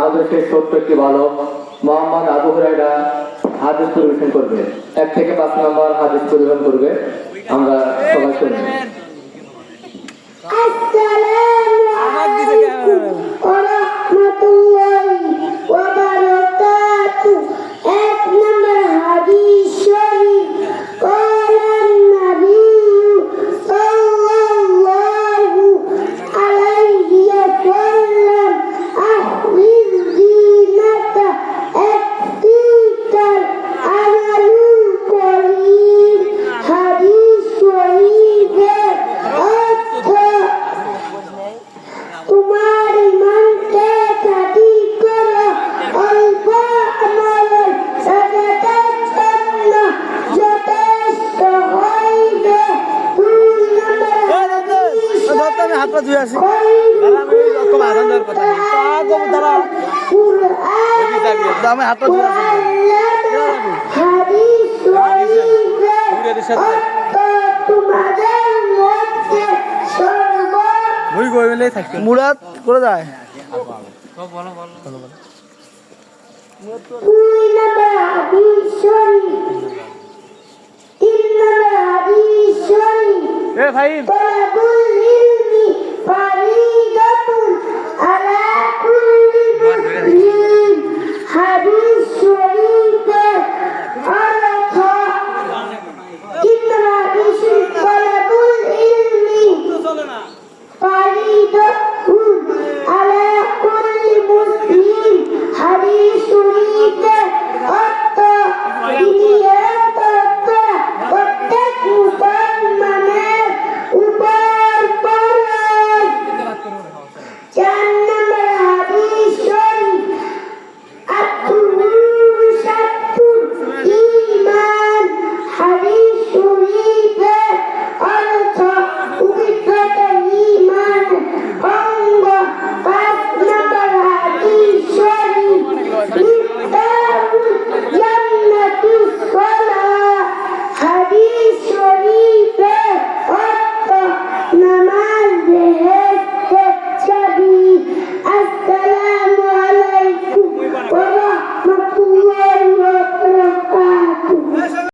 আমাদের সেই ছোট্ট একটি বালক মোহাম্মদ আবু হুরায়রা হাদিস পরিবেশন করবে। 1 থেকে 5 নম্বর হাদিস পরিবেশন করবে। আমরা সবাই শুনি। আসসালামু আলাইকুম ওয়া রাহমাতুল্লাহি ওয়া বারাকাতুহু। 1 নম্বর হাদিস শরীফ قال النبي صلى الله عليه وسلم أحفظ دينك اكفيك العمل القليل। حديث শরীফ তোমার ইমানকে খাঁটি করো, অল্প আমলের সাজাতের জন্য যথেষ্ট হইবে। 2 নম্বর হাত পা ধুয়ে আসি আমি হাত পা ধুয়ে আসি তোমাদের মধ্যে মুরাদ করে যায়। 2 নম্বর হাদিস শরীফ 3 নম্বর হাদিস শরীফ ভাই